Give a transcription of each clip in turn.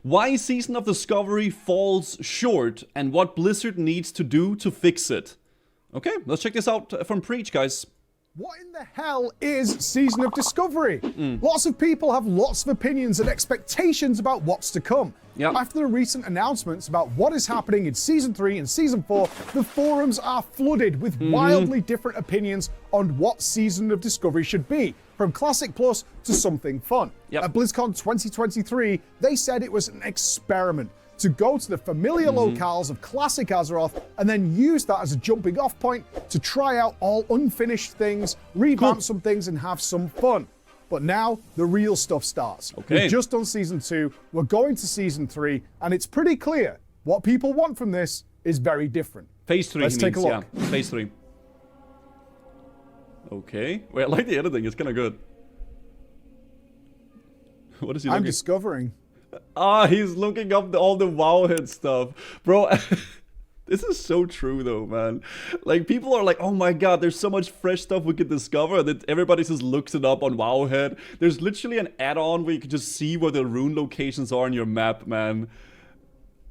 Why Season of Discovery falls short and what Blizzard needs to do to fix it. Okay, let's check this out from Preach, guys. What in the hell is Season of Discovery? Lots of people have lots of opinions and expectations about what's to come. Yep. After the recent announcements about what is happening in Season 3 and Season 4, the forums are flooded with wildly different opinions on what Season of Discovery should be, from Classic Plus to something fun. Yep. At BlizzCon 2023, they said it was an experiment to go to the familiar locales of Classic Azeroth and then use that as a jumping off point to try out all unfinished things, revamp some things and have some fun. But now the real stuff starts. Okay. We've just done Season 2, we're going to Season 3, and it's pretty clear what people want from this is very different. Phase 3, Let's take a look. Yeah, Phase 3. Okay. Wait, I like the editing, it's kind of good. What is he I'm looking? discovering. Ah, he's looking up all the Wowhead stuff. Bro, this is so true though, man. Like, people are like, oh my god, there's so much fresh stuff we could discover that everybody just looks it up on Wowhead. There's literally an add-on where you can just see where the rune locations are on your map, man.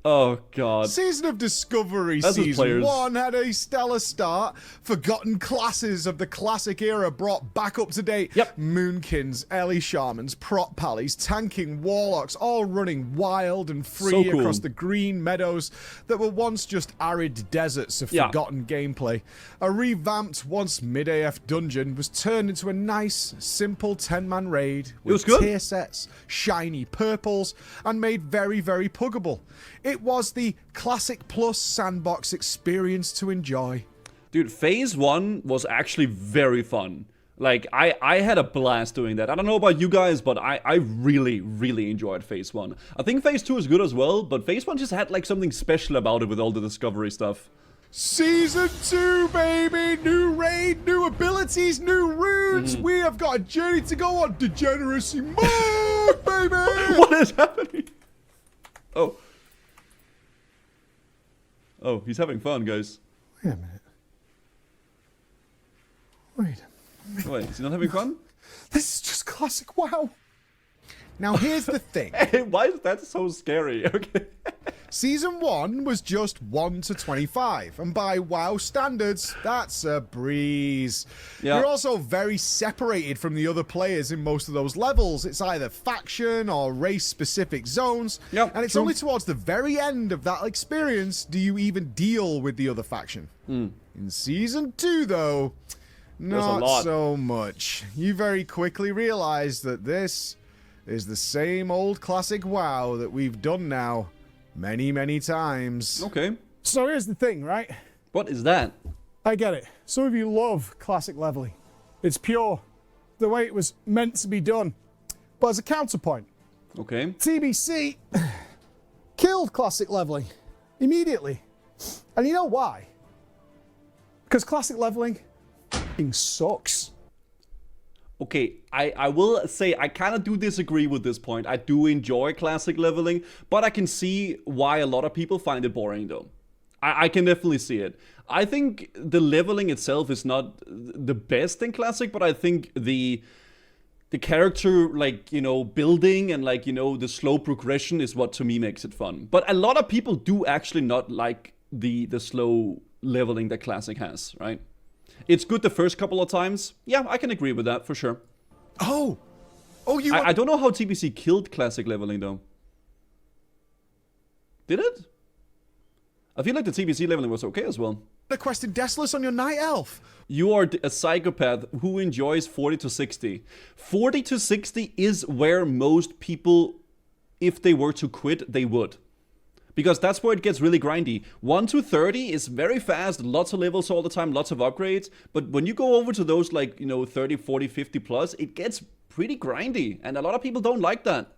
Oh god. Season of Discovery That's his Season players. 1 had a stellar start. Forgotten classes of the classic era brought back up to date. Yep. Moonkins, Ellie Shamans, Prot Pallies, tanking Warlocks, all running wild and free So cool. across the green meadows that were once just arid deserts of Yeah. forgotten gameplay. A revamped, once mid-AF dungeon was turned into a nice, simple 10-man raid with was good. tier sets, shiny purples, and made very, very puggable. It was the Classic Plus sandbox experience to enjoy. Dude, Phase 1 was actually very fun. Like, I had a blast doing that. I don't know about you guys, but I really, really enjoyed Phase 1. I think Phase 2 is good as well, but Phase 1 just had like something special about it with all the discovery stuff. Season 2, baby! New raid, new abilities, new runes! We have got a journey to go on. Degeneracy mode, baby! What is happening? Oh. Oh, he's having fun, guys. Wait a minute. Wait. Wait, is he not having fun? This is just classic WoW. Now here's the thing. Hey, why is that so scary? Okay. Season 1 was just 1 to 25, and by WoW standards, that's a breeze. Yeah. You're also very separated from the other players in most of those levels. It's either faction or race-specific zones, Yep, and it's true. only towards the very end of that experience do you even deal with the other faction. In Season 2, though, a not lot. so much. You very quickly realize that this is the same old classic WoW that we've done now many, many times. Okay. So here's the thing, right? What is that? I get it. Some of you love classic leveling. It's pure, the way it was meant to be done. But as a counterpoint, Okay. TBC killed classic leveling immediately. And you know why? Because classic leveling f***ing sucks. Okay, I will say I kind of do disagree with this point. I do enjoy classic leveling, but I can see why a lot of people find it boring though. I can definitely see it. I think the leveling itself is not the best in classic, but I think the character, like, you know, building and, like, you know, the slow progression is what to me makes it fun. But a lot of people do actually not like the slow leveling that classic has, right? It's good the first couple of times. Yeah, I can agree with that for sure. Oh, you I don't know how TBC killed classic leveling though. Did it? I feel like the TBC leveling was okay as well. a quest in Desolus on your Night Elf. You are a psychopath who enjoys 40 to 60. 40 to 60 is where most people, if they were to quit, they would. Because that's where it gets really grindy. 1 to 30 is very fast, lots of levels all the time, lots of upgrades. But when you go over to those, like, you know, 30, 40, 50 plus, it gets pretty grindy. And a lot of people don't like that.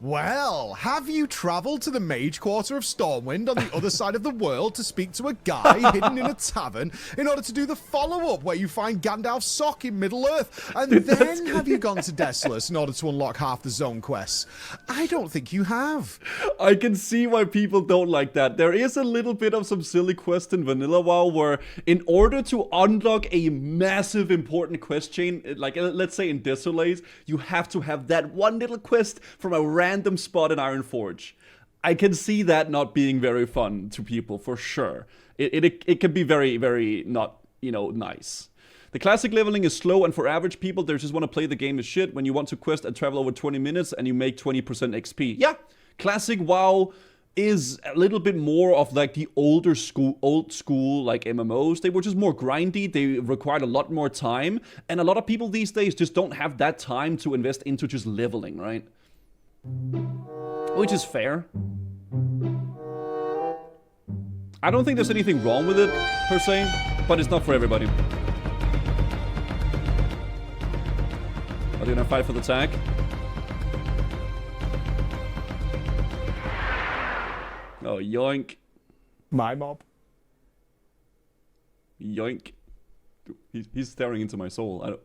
Well, have you travelled to the Mage Quarter of Stormwind on the other side of the world to speak to a guy hidden in a tavern in order to do the follow-up where you find Gandalf's sock in Middle-earth? And then have you gone to Desolus in order to unlock half the zone quests? I don't think you have. I can see why people don't like that. There is a little bit of some silly quest in Vanilla WoW where in order to unlock a massive important quest chain, like let's say in Desolate, you have to have that one little quest from a random random spot in Iron Forge. I can see that not being very fun to people, for sure. It can be very, very not, nice. The classic leveling is slow, and for average people, they just want to play the game as shit. When you want to quest and travel over 20 minutes and you make 20% XP. Yeah, classic WoW is a little bit more of like the old school like MMOs. They were just more grindy, they required a lot more time, and a lot of people these days just don't have that time to invest into just leveling, right? Which is fair. I don't think there's anything wrong with it, per se, but it's not for everybody. Are they gonna fight for the tag? Oh, yoink. My mob. Yoink. He's staring into my soul.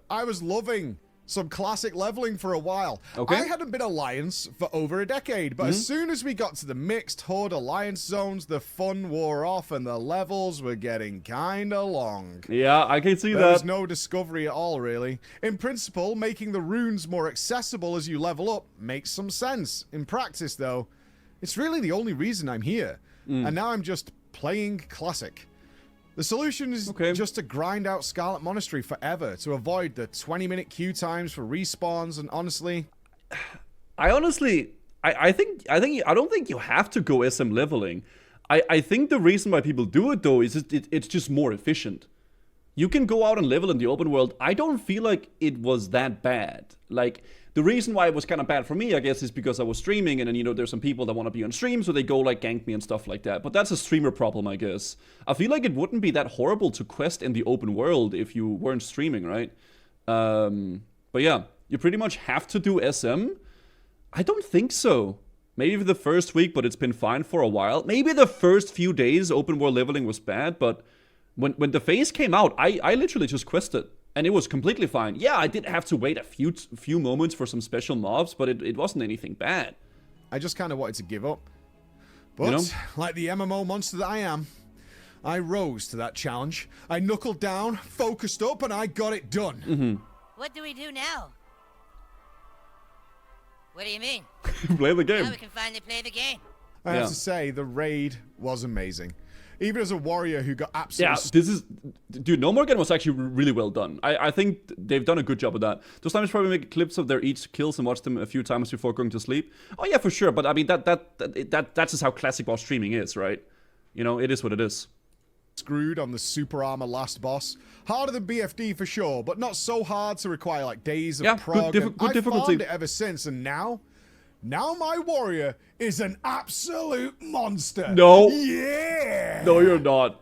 I was loving some classic leveling for a while. Okay. I hadn't been Alliance for over a decade, but as soon as we got to the mixed Horde Alliance zones, the fun wore off and the levels were getting kinda long. Yeah, I can see There that. was no discovery at all, really. In principle, making the runes more accessible as you level up makes some sense. In practice, though, it's really the only reason I'm here. And now I'm just playing Classic. The solution is just to grind out Scarlet Monastery forever to avoid the 20-minute queue times for respawns, and honestly... I don't think you have to go SM leveling. I think the reason why people do it, though, is it's just more efficient. You can go out and level in the open world. I don't feel like it was that bad. Like, the reason why it was kind of bad for me, I guess, is because I was streaming, and then, there's some people that want to be on stream, so they go, like, gank me and stuff like that. But that's a streamer problem, I guess. I feel like it wouldn't be that horrible to quest in the open world if you weren't streaming, right? But yeah, you pretty much have to do SM. I don't think so. Maybe for the first week, but it's been fine for a while. Maybe the first few days open world leveling was bad, but when the phase came out, I literally just quested. And it was completely fine. Yeah, I did have to wait a few moments for some special mobs, but it wasn't anything bad. I just kind of wanted to give up. But, like the MMO monster that I am, I rose to that challenge. I knuckled down, focused up, and I got it done. What do we do now? What do you mean? Play the game. Now we can finally play the game. I have to say, the raid was amazing. Even as a warrior who got absolutely... Yeah, dude, No Morgan was actually really well done. I think they've done a good job of that. Those times probably make clips of their each kills and watch them a few times before going to sleep. Oh yeah, for sure. But I mean, that's just how classic WoW streaming is, right? It is what it is. Screwed on the super armor last boss. Harder than BFD for sure, but not so hard to require like days of prog. Good I've difficulty. farmed it ever since, and now my warrior is an absolute monster. No. Yeah. No, you're not.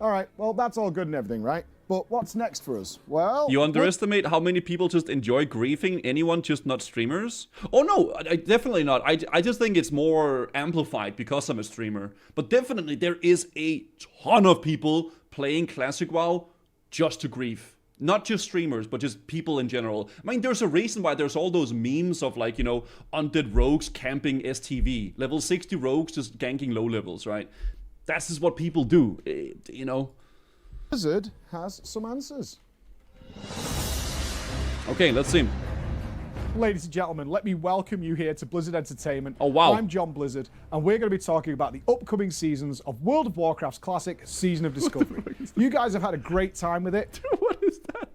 All right, well, that's all good and everything, right? But what's next for us? Well... You underestimate how many people just enjoy griefing anyone, just not streamers? Oh no, definitely not. I just think it's more amplified because I'm a streamer. But definitely there is a ton of people playing Classic WoW just to grief. Not just streamers, but just people in general. I mean, there's a reason why there's all those memes of like, undead rogues camping STV. Level 60 rogues just ganking low levels, right? That's just what people do, Blizzard has some answers. Okay, let's see. Ladies and gentlemen, let me welcome you here to Blizzard Entertainment. Oh, wow. I'm John Blizzard, and we're going to be talking about the upcoming seasons of World of Warcraft's classic Season of Discovery. You guys have had a great time with it. What is that?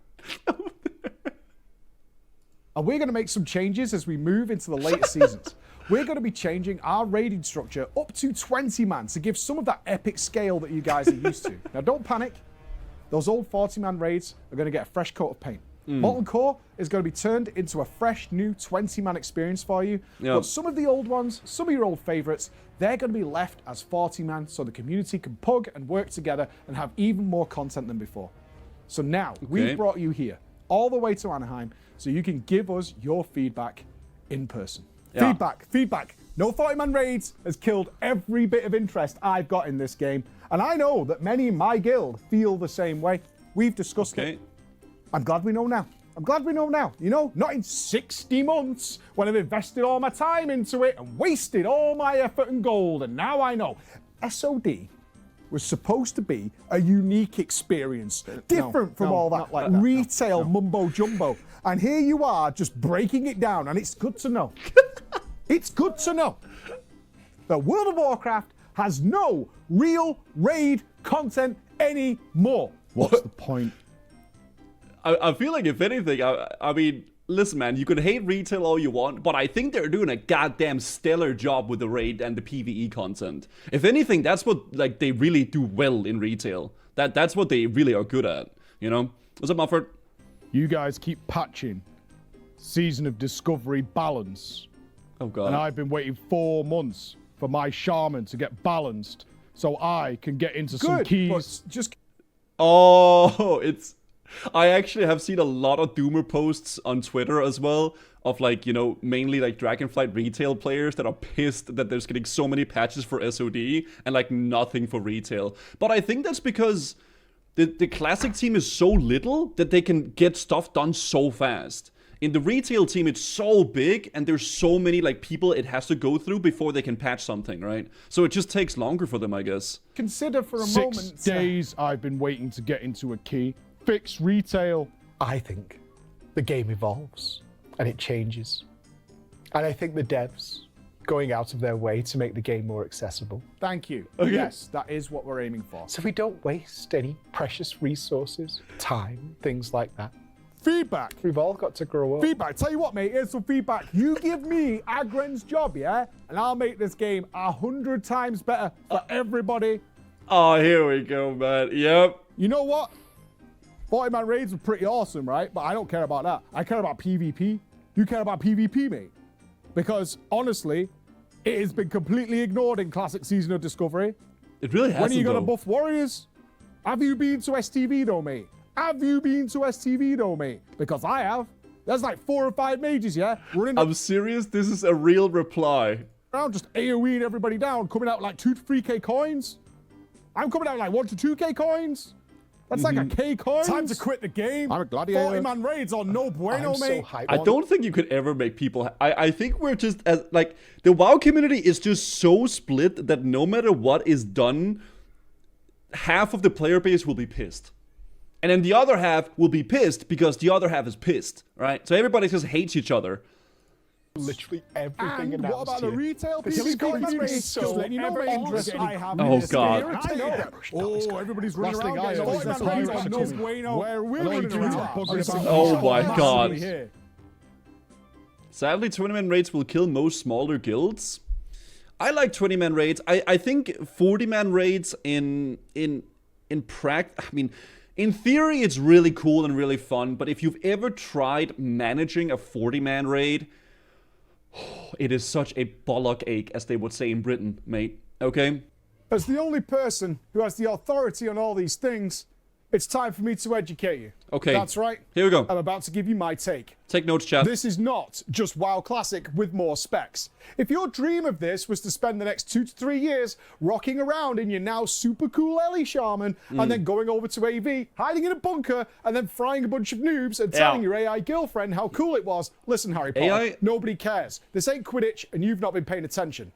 And we're going to make some changes as we move into the later seasons. We're going to be changing our raiding structure up to 20 man to give some of that epic scale that you guys are used to. Now, don't panic. Those old 40-man raids are going to get a fresh coat of paint. Molten Core is going to be turned into a fresh new 20-man experience for you. Yep. But some of the old ones, some of your old favorites, they're going to be left as 40-man so the community can pug and work together and have even more content than before. So now, we've brought you here, all the way to Anaheim, so you can give us your feedback in person. Yeah. Feedback. No 40-man raids has killed every bit of interest I've got in this game. And I know that many in my guild feel the same way. We've discussed it. I'm glad we know now. Not in 60 months when I've invested all my time into it and wasted all my effort and gold. And now I know. SOD was supposed to be a unique experience, different from all that retail mumbo jumbo. And here you are just breaking it down, and it's good to know. It's good to know that World of Warcraft has no real raid content anymore. What's the point? I feel like, if anything, I mean, listen, man, you can hate retail all you want, but I think they're doing a goddamn stellar job with the raid and the PvE content. If anything, that's what like they really do well in retail. That's what they really are good at, you know? What's up, Mufford? You guys keep patching Season of Discovery balance. Oh, God. And I've been waiting 4 months for my shaman to get balanced so I can get into some keys. But just... Oh, it's... I actually have seen a lot of Doomer posts on Twitter as well of, like, you know, mainly like Dragonflight retail players that are pissed that there's getting so many patches for SOD and like nothing for retail. But I think that's because the classic team is so little that they can get stuff done so fast. In the retail team, it's so big and there's so many like people it has to go through before they can patch something, right? So it just takes longer for them, I guess. Consider for a moment... 6 days I've been waiting to get into a key. Fix retail. I think the game evolves and it changes. And I think the devs going out of their way to make the game more accessible. Thank you. Okay. Yes, that is what we're aiming for. So we don't waste any precious resources, time, things like that. Feedback. We've all got to grow up. Feedback. Tell you what, mate, here's some feedback. You give me Agren's job, yeah? And I'll make this game 100 times better for everybody. Oh, here we go, man. Yep. You know what? 40-man raids are pretty awesome, right? But I don't care about that. I care about PvP. You care about PvP, mate? Because, honestly, it has been completely ignored in Classic Season of Discovery. It really hasn't, When are you going to though. buff warriors? Have you been to STV, though, mate? Have you been to STV, though, mate? Because I have. There's like 4 or 5 mages, yeah? Running I'm serious? This is a real reply. around just AoEing everybody down, coming out like 2 to 3k coins. I'm coming out like 1 to 2k coins. That's like a K coins. Time to quit the game. I'm a gladiator. 40-man raids are no bueno, I'm mate. so hyped. I don't think you could ever make people... I think we're just... like, the WoW community is just so split that no matter what is done, half of the player base will be pissed. And then the other half will be pissed because the other half is pissed, right? So everybody just hates each other. Literally everything And announced what about the here. retail This is people? going to be Just so letting you know, mate, interesting. I have Oh, this God. irritated. Oh, everybody's running Last around. thing I getting know is 40-man that's raids how are you no patch it. bueno. Where we're Hello, running dudes. around. Oh my God. Here. Sadly, 20-man raids will kill most smaller guilds. I like 20-man raids. I think 40-man raids in practice... I mean... In theory, it's really cool and really fun, but if you've ever tried managing a 40-man raid, it is such a bollock ache, as they would say in Britain, mate. Okay? As the only person who has the authority on all these things, it's time for me to educate you. Okay. That's right. Here we go. I'm about to give you my take. Take notes, chat. This is not just WoW Classic with more specs. If your dream of this was to spend the next 2 to 3 years rocking around in your now super cool Ellie Shaman and then going over to AV, hiding in a bunker, and then frying a bunch of noobs and telling your AI girlfriend how cool it was, listen, Harry Potter, AI? nobody cares. This ain't Quidditch and you've not been paying attention.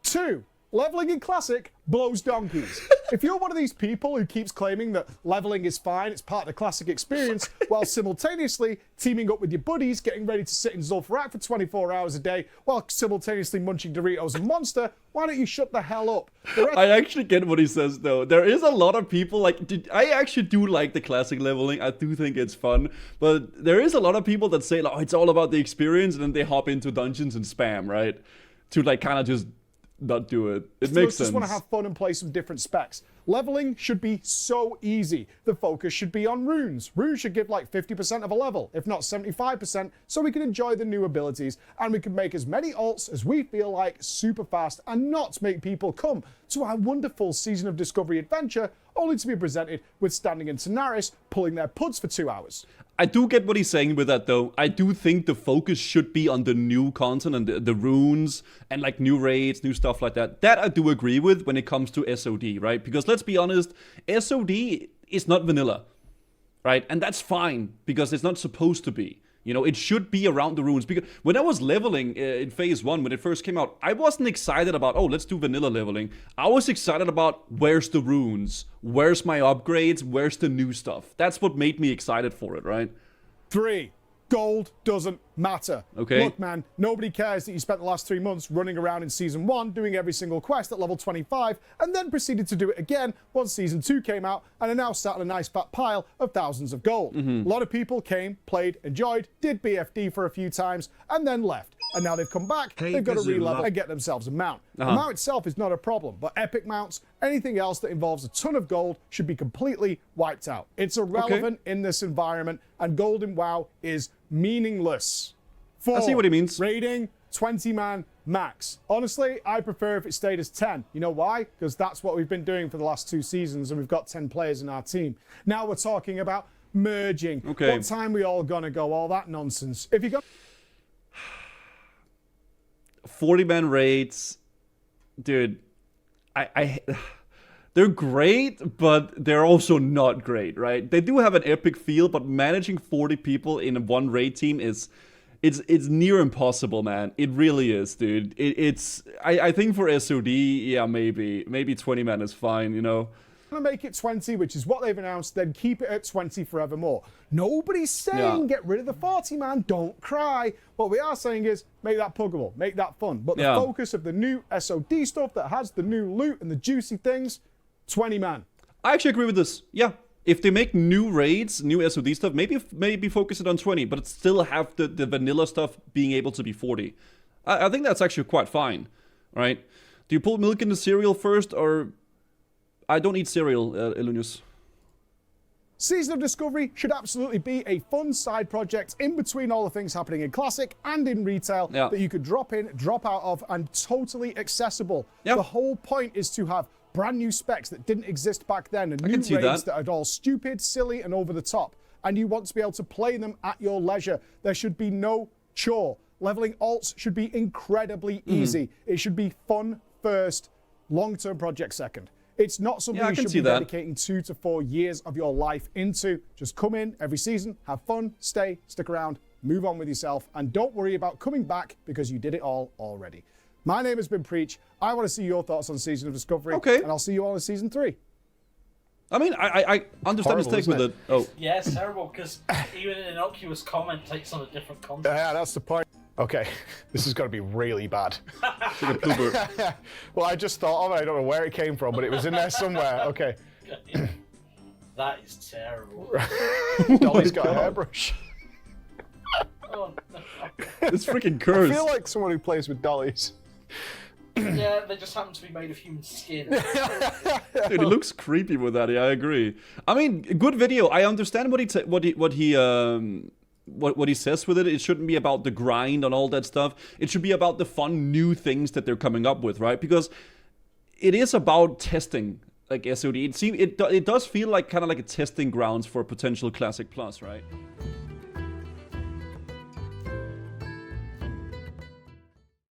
2. Leveling in Classic blows donkeys. If you're one of these people who keeps claiming that leveling is fine, it's part of the Classic experience, while simultaneously teaming up with your buddies, getting ready to sit in Zul'Farrak for 24 hours a day, while simultaneously munching Doritos and Monster, why don't you shut the hell up? I actually get what he says, though. There is a lot of people, like, I actually do like the classic leveling. I do think it's fun. But there is a lot of people that say, like, oh, it's all about the experience, and then they hop into dungeons and spam, right? To, like, kind of just not do it. It makes sense. Just want to have fun and play some different specs. Leveling should be so easy. The focus should be on runes. Runes should give like 50% of a level, if not 75%, so we can enjoy the new abilities and we can make as many ults as we feel like super fast and not make people come to our wonderful Season of Discovery adventure only to be presented with standing in Tanaris pulling their puds for 2 hours. I do get what he's saying with that, though. I do think the focus should be on the new content and the runes and like new raids, new stuff like that. That I do agree with when it comes to SOD, right? Because let's be honest, SOD is not vanilla, right? And that's fine because it's not supposed to be. You know, it should be around the runes. Because when I was leveling in Phase 1, when it first came out, I wasn't excited about, oh, let's do vanilla leveling. I was excited about, where's the runes? Where's my upgrades? Where's the new stuff? That's what made me excited for it, right? 3. Gold doesn't matter. Okay. Look, man, nobody cares that you spent the last 3 months running around in Season 1 doing every single quest at level 25 and then proceeded to do it again once Season 2 came out and are now sat on a nice fat pile of thousands of gold. A lot of people came, played, enjoyed, did BFD for a few times and then left. And now they've come back, they've got to re-level and get themselves a mount. The mount itself is not a problem, but epic mounts, anything else that involves a ton of gold should be completely wiped out. It's irrelevant in this environment, and gold in WoW is meaningless. 4. I see what he means. Raiding, 20-man max. Honestly, I prefer if it stayed as 10. You know why? Because that's what we've been doing for the last 2 seasons, and we've got 10 players in our team. Now we're talking about merging. Okay. What time we all gonna go? All that nonsense. If you got 40-man raids, dude, they're great, but they're also not great, right? They do have an epic feel, but managing 40 people in one raid team it's near impossible, man. It really is, dude. I think for SOD, yeah, maybe 20-man is fine, you know. to make it 20, which is what they've announced, then keep it at 20 forevermore. Nobody's saying get rid of the 40 man, don't cry. What we are saying is make that puggable, make that fun. But the focus of the new SOD stuff that has the new loot and the juicy things, 20 man. I actually agree with this. Yeah. If they make new raids, new SOD stuff, maybe focus it on 20, but still have the vanilla stuff being able to be 40. I think that's actually quite fine, right? Do you put milk in the cereal first, or... I don't eat cereal, Ilunius. Season of Discovery should absolutely be a fun side project in between all the things happening in Classic and in retail that you could drop in, drop out of, and totally accessible. The whole point is to have brand new specs that didn't exist back then and new raids that are all stupid, silly, and over the top. And you want to be able to play them at your leisure. There should be no chore. Leveling alts should be incredibly easy. It should be fun first, long-term project second. It's not something you should be dedicating 2 to 4 years of your life into. Just come in every season, have fun, stay, stick around, move on with yourself, and don't worry about coming back because you did it all already. My name has been Preach. I want to see your thoughts on Season of Discovery, and I'll see you all in Season 3. I mean, I understand his take with it. Oh. Yeah, it's terrible because even an innocuous comment takes on a different context. Yeah, that's the point. Okay, this is going to be really bad. Well, I just thought of it. I don't know where it came from, but it was in there somewhere. Okay. That is terrible. Dolly's got a hairbrush. Oh, no. It's freaking cursed. I feel like someone who plays with dollies. Yeah, they just happen to be made of human skin. Dude, it looks creepy with that. Yeah, I agree. I mean, good video. I understand what he says with it. It shouldn't be about the grind and all that stuff. It should be about the fun new things that they're coming up with, right? Because it is about testing, like SOD. It does feel like kind of like a testing grounds for potential Classic Plus, right?